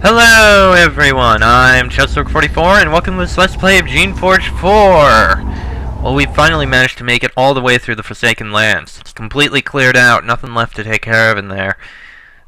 Hello everyone, I'm Chelsea44 and welcome to this Let's Play of Geneforge 4! Well, we finally managed to make it all the way through the Forsaken Lands. It's completely cleared out, nothing left to take care of in there.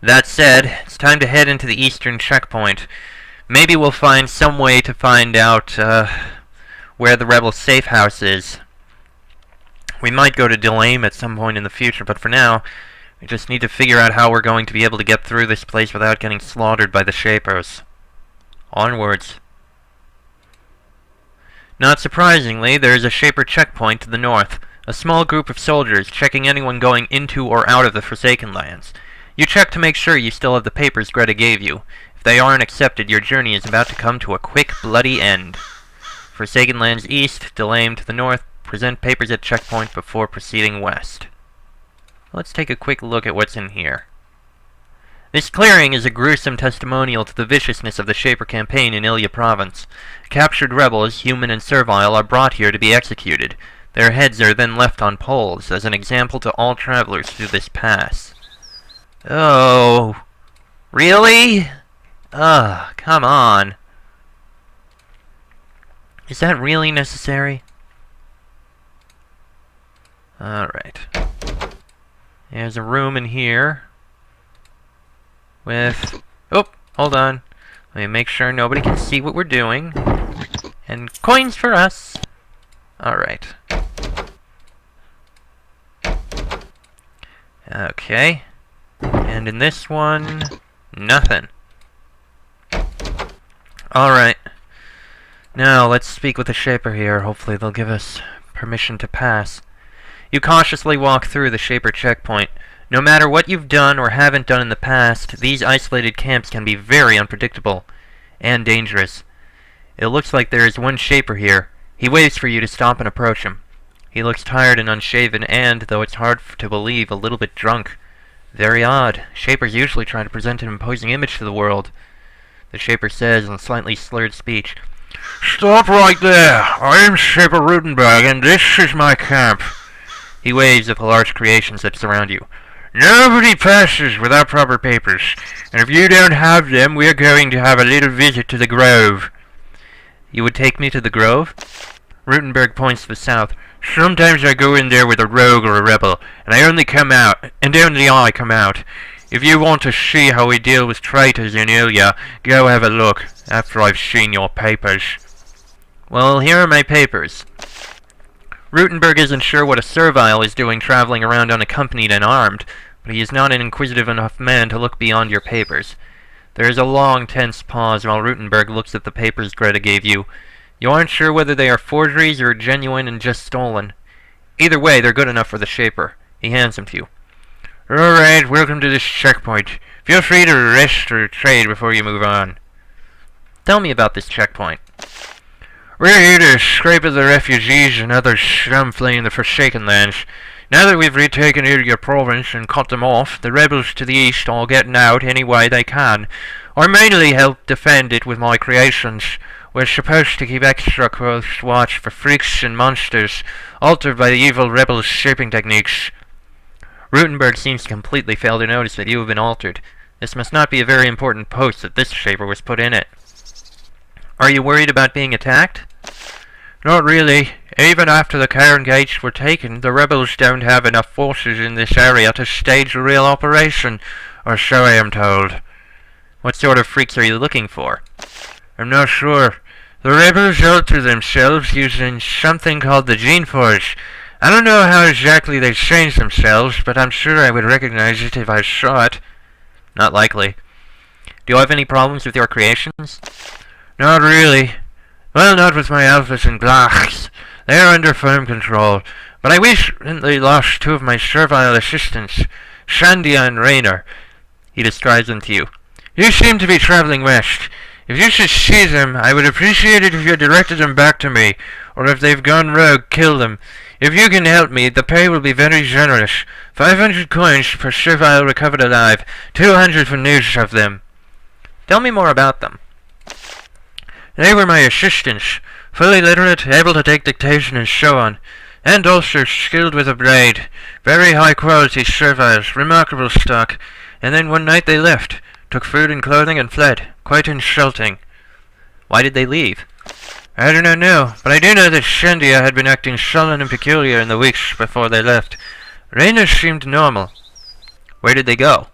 That said, it's time to head into the eastern checkpoint. Maybe we'll find some way to find out where the rebel safe house is. We might go to Delame at some point in the future, but for now, we just need to figure out how we're going to be able to get through this place without getting slaughtered by the Shapers. Onwards. Not surprisingly, there is a Shaper checkpoint to the north. A small group of soldiers checking anyone going into or out of the Forsaken Lands. You check to make sure you still have the papers Greta gave you. If they aren't accepted, your journey is about to come to a quick, bloody end. Forsaken Lands east, Delame to the north. Present papers at checkpoint before proceeding west. Let's take a quick look at what's in here. This clearing is a gruesome testimonial to the viciousness of the Shaper campaign in Ilya province. Captured rebels, human and servile, are brought here to be executed. Their heads are then left on poles, as an example to all travelers through this pass. Oh, really? Ugh, come on. Is that really necessary? Alright. There's a room in here with... Oh, hold on. Let me make sure nobody can see what we're doing. And coins for us. Alright. Okay. And in this one, nothing. Alright. Now, let's speak with the Shaper here. Hopefully they'll give us permission to pass. You cautiously walk through the Shaper checkpoint. No matter what you've done or haven't done in the past, these isolated camps can be very unpredictable and dangerous. It looks like there is one Shaper here. He waits for you to stop and approach him. He looks tired and unshaven and, though it's hard to believe, a little bit drunk. Very odd. Shapers usually try to present an imposing image to the world. The Shaper says in slightly slurred speech, "Stop right there! I am Shaper Rutenberg, and this is my camp." He waves at the large creations that surround you. "Nobody passes without proper papers, and if you don't have them, we're going to have a little visit to the Grove." You would take me to the Grove? Rutenberg points to the south. "Sometimes I go in there with a rogue or a rebel, and only I come out. If you want to see how we deal with traitors in Ilya, go have a look, after I've seen your papers." Well, here are my papers. Rutenberg isn't sure what a servile is doing traveling around unaccompanied and armed, but he is not an inquisitive enough man to look beyond your papers. There is a long, tense pause while Rutenberg looks at the papers Greta gave you. You aren't sure whether they are forgeries or genuine and just stolen. Either way, they're good enough for the Shaper. He hands them to you. "Alright, welcome to this checkpoint. Feel free to rest or trade before you move on." Tell me about this checkpoint. "We're here to scrape at the refugees and other scum fleeing the Forsaken Lands. Now that we've retaken Ilya province and cut them off, the rebels to the east are getting out any way they can. I mainly help defend it with my creations. We're supposed to keep extra close watch for freaks and monsters, altered by the evil rebels' shaping techniques." Rutenberg seems to completely fail to notice that you have been altered. This must not be a very important post that this Shaper was put in it. "Are you worried about being attacked?" "Not really. Even after the Cairn Gates were taken, the rebels don't have enough forces in this area to stage a real operation, or so I am told." What sort of freaks are you looking for? "I'm not sure. The rebels alter themselves using something called the Geneforge. I don't know how exactly they change themselves, but I'm sure I would recognize it if I saw it." Not likely. Do you have any problems with your creations? "Not really. Well, not with my alphas and blachs. They're under firm control. But I recently lost two of my servile assistants, Shandia and Raynor." He describes them to you. "You seem to be traveling west. If you should see them, I would appreciate it if you directed them back to me, or if they've gone rogue, kill them. If you can help me, the pay will be very generous. 500 coins per servile recovered alive, 200 for news of them." Tell me more about them. "They were my assistants, fully literate, able to take dictation and so on. and also skilled with a braid. Very high quality serviles, remarkable stock. And then one night they left. took food and clothing, and fled. Quite insulting. Why did they leave? I do not know, but I do know that Shandia had been acting sullen and peculiar in the weeks before they left. Rangers seemed normal. Where did they go?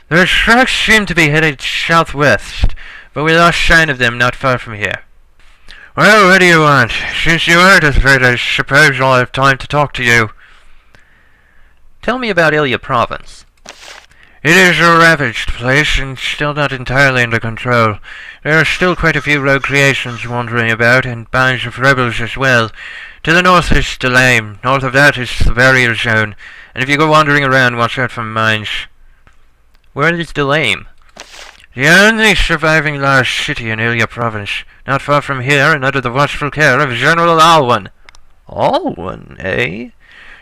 Their tracks seemed to be headed southwest, but we lost sight of them not far from here. Well, what do you want? Since you aren't afraid, I suppose I'll have time to talk to you. Tell me about Ilya Province. It is a ravaged place, and still not entirely under control. There are still quite a few rogue creations wandering about, and bands of rebels as well. To the north is Delame, north of that is the barrier zone, and if you go wandering around, watch out for mines. Where is Delame? The only surviving large city in Ilya Province, not far from here and under the watchful care of General Alwan. Alwan, eh?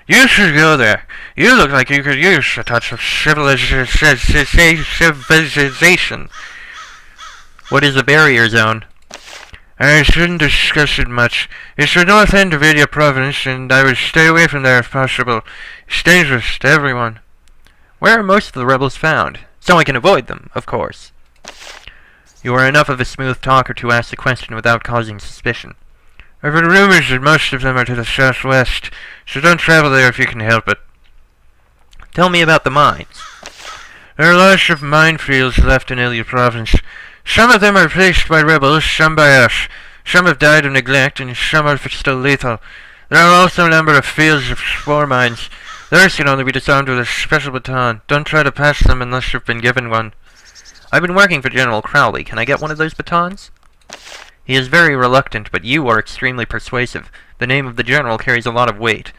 You should go there. You look like you could use a touch of civilization. What is a barrier zone? I shouldn't discuss it much. It's the north end of Ilya Province, and I would stay away from there if possible. It's dangerous to everyone. Where are most of the rebels found? So I can avoid them, of course. You are enough of a smooth talker to ask the question without causing suspicion. I've heard rumors that most of them are to the southwest, so don't travel there if you can help it. Tell me about the mines. There are lots of minefields left in Ilya Province. Some of them are placed by rebels, some by us. Some have died of neglect, and some are still lethal. There are also a number of fields of spore mines. Those can only be disarmed with a special baton. Don't try to pass them unless you've been given one. I've been working for General Crowley. Can I get one of those batons? He is very reluctant, but you are extremely persuasive. The name of the general carries a lot of weight.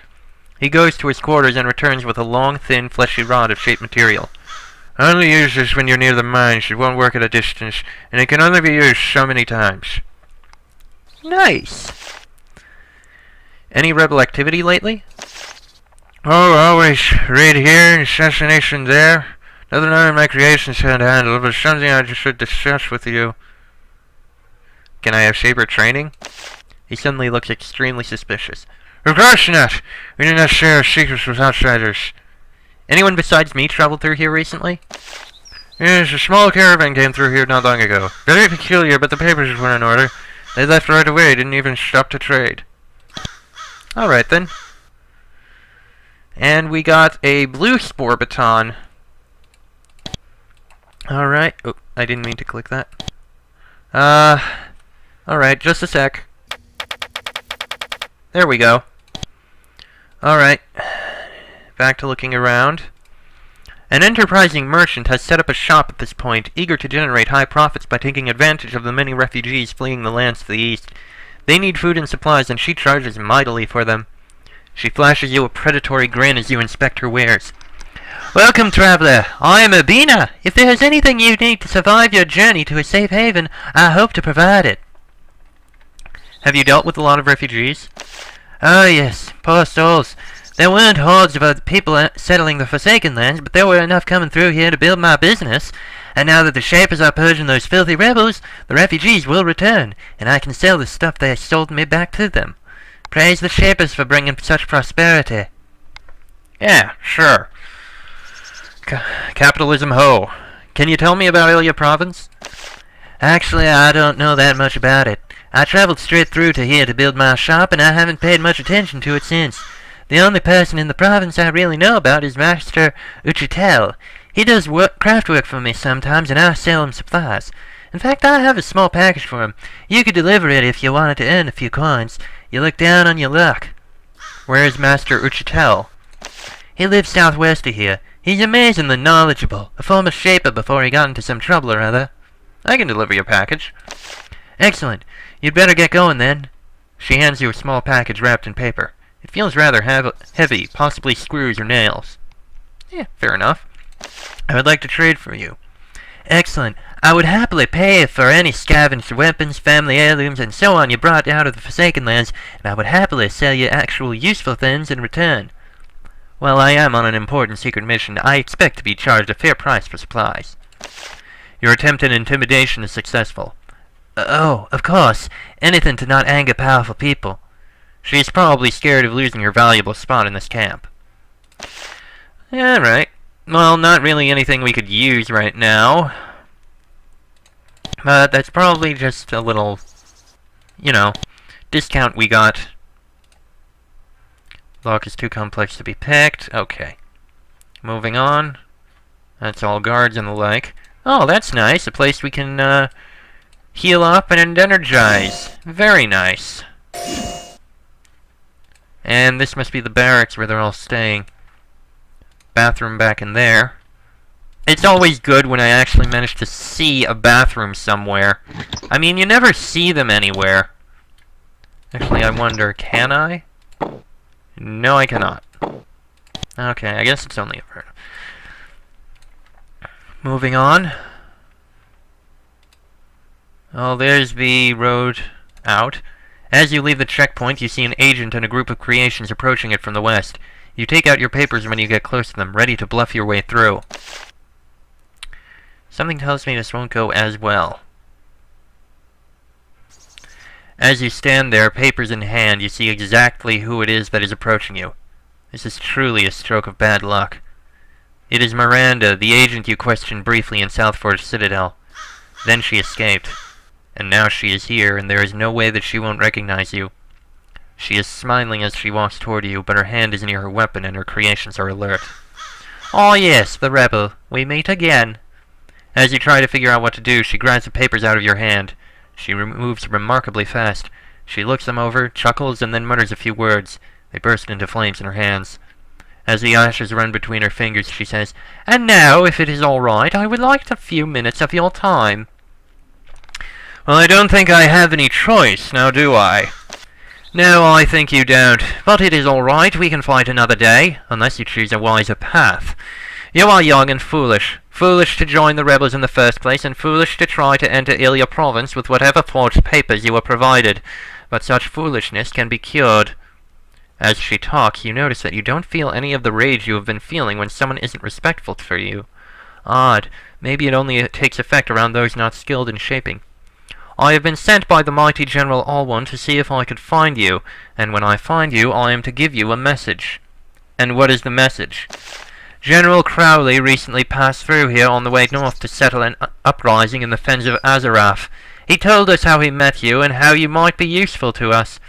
He goes to his quarters and returns with a long, thin, fleshy rod of shaped material. I only use this when you're near the mines. It won't work at a distance, and it can only be used so many times. Nice! Any rebel activity lately? Oh, always. Raid here, assassination there. Nothing none of my creations can handle, but something I just should discuss with you. Can I have Saber training? He suddenly looks extremely suspicious. Of course not! We do not share our secrets with outsiders. Anyone besides me traveled through here recently? Yes, a small caravan came through here not long ago. Very peculiar, but the papers were in order. They left right away, didn't even stop to trade. Alright then. And we got a blue spore baton. Alright. Oh, I didn't mean to click that. Alright, just a sec. There we go. Alright. Back to looking around. An enterprising merchant has set up a shop at this point, eager to generate high profits by taking advantage of the many refugees fleeing the lands to the east. They need food and supplies, and she charges mightily for them. She flashes you a predatory grin as you inspect her wares. Welcome, traveler. I am Urbina. If there is anything you need to survive your journey to a safe haven, I hope to provide it. Have you dealt with a lot of refugees? Oh yes, poor souls. There weren't hordes of other people settling the Forsaken Lands, but there were enough coming through here to build my business. And now that the Shapers are purging those filthy rebels, the refugees will return, and I can sell the stuff they sold me back to them. Praise the Shapers for bringing such prosperity. Yeah, sure. Capitalism ho. Can you tell me about Ilya Province? Actually, I don't know that much about it. I traveled straight through to here to build my shop, and I haven't paid much attention to it since. The only person in the province I really know about is Master Uchitel. He does craft work for me sometimes, and I sell him supplies. In fact, I have a small package for him. You could deliver it if you wanted to earn a few coins. You look down on your luck. Where is Master Uchitel? He lives southwest of here. He's amazingly knowledgeable, a former shaper before he got into some trouble or other. I can deliver your package. Excellent. You'd better get going then. She hands you a small package wrapped in paper. It feels rather heavy, possibly screws or nails. Yeah, fair enough. I would like to trade for you. Excellent. I would happily pay for any scavenged weapons, family heirlooms, and so on you brought out of the Forsaken Lands, and I would happily sell you actual useful things in return. While I am on an important secret mission, I expect to be charged a fair price for supplies. Your attempt at intimidation is successful. Oh, of course. Anything to not anger powerful people. She's probably scared of losing her valuable spot in this camp. Alright. Well, not really anything we could use right now. But that's probably just a little, you know, discount we got. Lock is too complex to be picked. Okay. Moving on. That's all guards and the like. Oh, that's nice. A place we can, heal up and energize. Very nice. And this must be the barracks where they're all staying. Bathroom back in there. It's always good when I actually manage to see a bathroom somewhere. I mean, you never see them anywhere. Actually, I wonder, can I? No, I cannot. Okay, I guess it's only a bird. Moving on. Oh, there's the road out. As you leave the checkpoint, you see an agent and a group of creations approaching it from the west. You take out your papers when you get close to them, ready to bluff your way through. Something tells me this won't go as well. As you stand there, papers in hand, you see exactly who it is that is approaching you. This is truly a stroke of bad luck. It is Miranda, the agent you questioned briefly in Southforge Citadel. Then she escaped. And now she is here, and there is no way that she won't recognize you. She is smiling as she walks toward you, but her hand is near her weapon and her creations are alert. "Oh yes, the rebel. We meet again." As you try to figure out what to do, she grabs the papers out of your hand. She moves remarkably fast. She looks them over, chuckles, and then mutters a few words. They burst into flames in her hands. As the ashes run between her fingers, she says, "And now, if it is all right, I would like a few minutes of your time." "Well, I don't think I have any choice, now do I?" "No, I think you don't. But it is all right, we can fight another day, unless you choose a wiser path. You are young and foolish. Foolish to join the rebels in the first place, and foolish to try to enter Ilia province with whatever forged papers you were provided. But such foolishness can be cured." As she talks, you notice that you don't feel any of the rage you have been feeling when someone isn't respectful for you. Odd. Maybe it only takes effect around those not skilled in shaping. "I have been sent by the mighty General Alwan to see if I could find you, and when I find you, I am to give you a message." "And what is the message?" "General Crowley recently passed through here on the way north to settle an uprising in the fens of Azarath. He told us how he met you, and how you might be useful to us.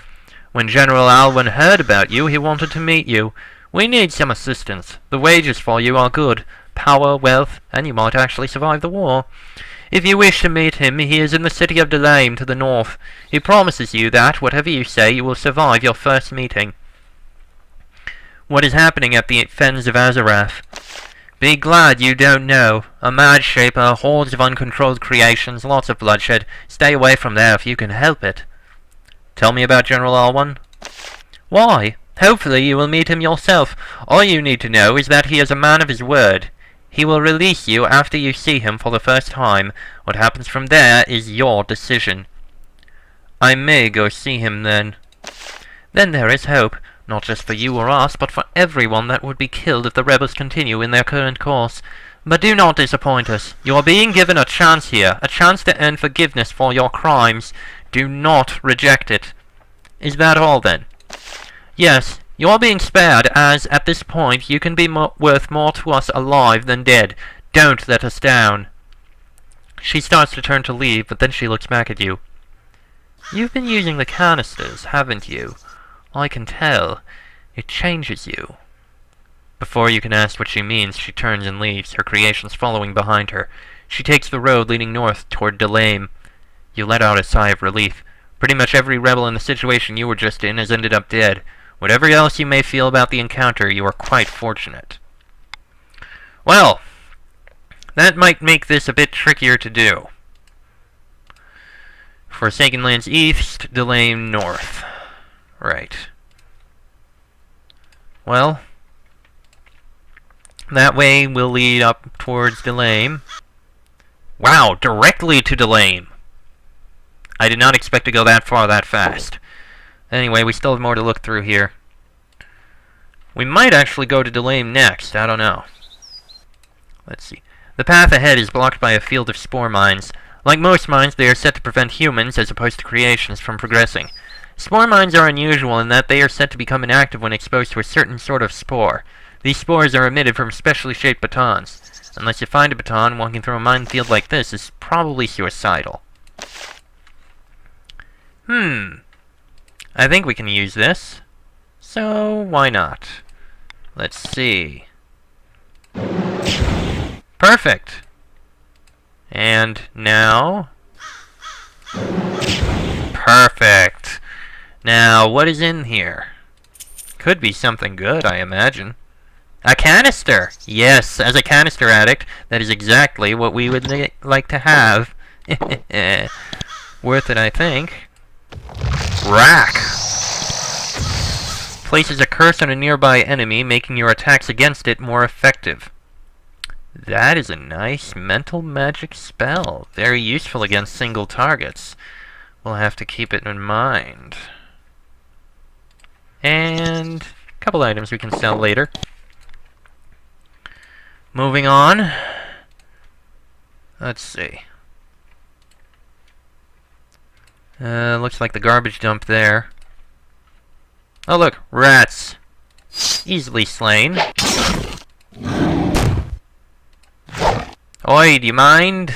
When General Alwan heard about you, he wanted to meet you. We need some assistance. The wages for you are good. Power, wealth, and you might actually survive the war. If you wish to meet him, he is in the city of Delame to the north. He promises you that, whatever you say, you will survive your first meeting." "What is happening at the fens of Azarath?" "Be glad you don't know. A mad shaper, hordes of uncontrolled creations, lots of bloodshed. Stay away from there if you can help it." "Tell me about General Alwan." "Why? Hopefully you will meet him yourself. All you need to know is that he is a man of his word. He will release you after you see him for the first time. What happens from there is your decision." "I may go see him then." "Then there is hope. Not just for you or us, but for everyone that would be killed if the rebels continue in their current course. But do not disappoint us. You are being given a chance here, a chance to earn forgiveness for your crimes. Do not reject it." "Is that all, then?" "Yes. You are being spared, as, at this point, you can be worth more to us alive than dead. Don't let us down." She starts to turn to leave, but then she looks back at you. "You've been using the canisters, haven't you? I can tell. It changes you." Before you can ask what she means, she turns and leaves, her creations following behind her. She takes the road leading north toward Delame. You let out a sigh of relief. Pretty much every rebel in the situation you were just in has ended up dead. Whatever else you may feel about the encounter, you are quite fortunate. Well, that might make this a bit trickier to do. Forsaken Lands east, Delame north. Right. Well, that way will lead up towards Delame. Wow, directly to Delame! I did not expect to go that far that fast. Anyway, we still have more to look through here. We might actually go to Delame next, I don't know. Let's see. The path ahead is blocked by a field of spore mines. Like most mines, they are set to prevent humans, as opposed to creations, from progressing. Spore mines are unusual in that they are said to become inactive when exposed to a certain sort of spore. These spores are emitted from specially shaped batons. Unless you find a baton, walking through a minefield like this is probably suicidal. I think we can use this. So, why not? Let's see. Perfect! And now... Perfect! Now, what is in here? Could be something good, I imagine. A canister! Yes, as a canister addict, that is exactly what we would like to have. Worth it, I think. Rack! Places a curse on a nearby enemy, making your attacks against it more effective. That is a nice mental magic spell. Very useful against single targets. We'll have to keep it in mind. And a couple items we can sell later. Moving on. Let's see. Looks like the garbage dump there. Oh look, rats. Easily slain. Oi, do you mind?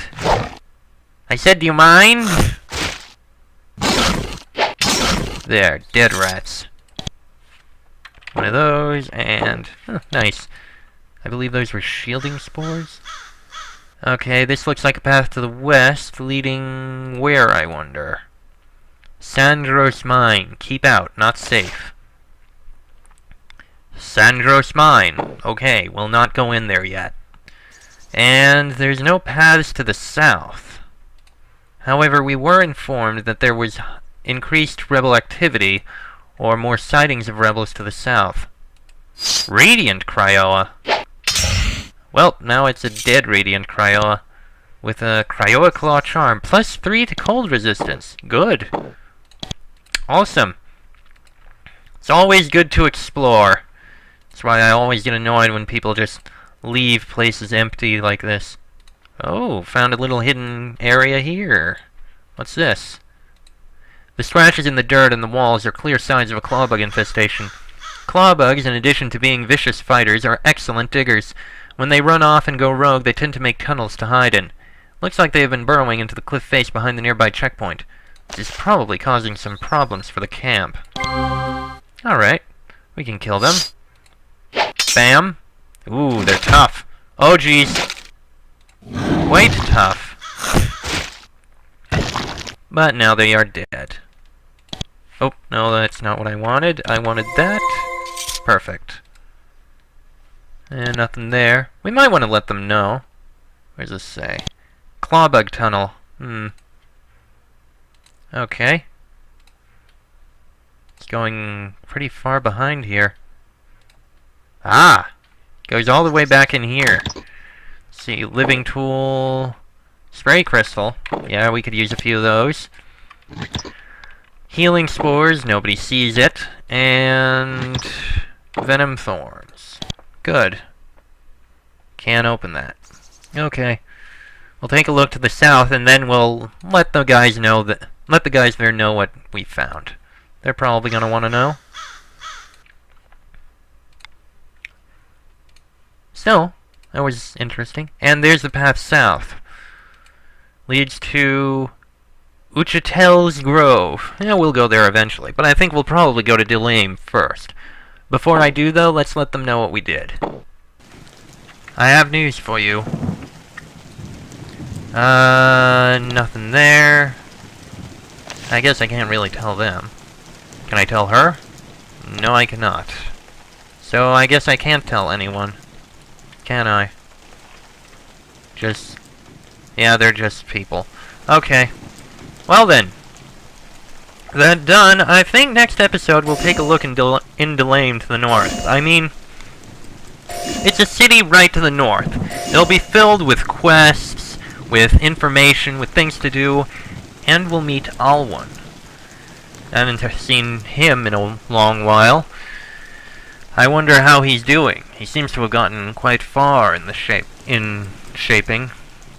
I said, do you mind? There, dead rats. One of those, and... nice. I believe those were shielding spores? Okay, this looks like a path to the west, leading where, I wonder? Sandros Mine. Keep out, not safe. Sandros Mine. Okay, we'll not go in there yet. And there's no paths to the south. However, we were informed that there was increased rebel activity, or more sightings of rebels to the south. Radiant Cryoa. Well, now it's a dead Radiant Cryoa. With a Cryoa Claw Charm, plus 3 to cold resistance. Good. Awesome. It's always good to explore. That's why I always get annoyed when people just leave places empty like this. Oh, found a little hidden area here. What's this? The scratches in the dirt and the walls are clear signs of a clawbug infestation. Clawbugs, in addition to being vicious fighters, are excellent diggers. When they run off and go rogue, they tend to make tunnels to hide in. Looks like they have been burrowing into the cliff face behind the nearby checkpoint. This is probably causing some problems for the camp. Alright, we can kill them. Bam. Ooh, they're tough. Oh, jeez. Quite tough. But now they are dead. Oh, no, that's not what I wanted. I wanted that. Perfect. And nothing there. We might want to let them know. Where's this say? Clawbug tunnel. Okay. It's going pretty far behind here. Ah! Goes all the way back in here. Let's see, living tool... Spray crystal. Yeah, we could use a few of those. Healing spores, nobody sees it. And... venom thorns. Good. Can't open that. Okay. We'll take a look to the south, and then we'll let the guys know that... let the guys there know what we found. They're probably gonna want to know. Still, that was interesting. And there's the path south. Leads to Uchatel's Grove. Yeah, we'll go there eventually, but I think we'll probably go to Delame first. Before I do, though, let's let them know what we did. I have news for you. Nothing there. I guess I can't really tell them. Can I tell her? No, I cannot. So I guess I can't tell anyone. Can I? Just... yeah, they're just people. Okay. Well then. That done, I think next episode we'll take a look in Delame to the north. I mean, it's a city right to the north. It'll be filled with quests, with information, with things to do, and we'll meet Alwan. I haven't seen him in a long while. I wonder how he's doing. He seems to have gotten quite far in the shaping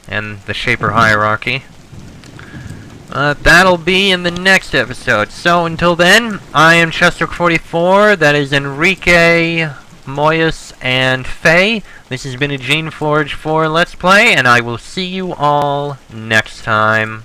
and the shaper hierarchy. That'll be in the next episode. So until then, I am Chester44. That is Enrique, Moyes, and Faye. This has been a Geneforge 4 Let's Play, and I will see you all next time.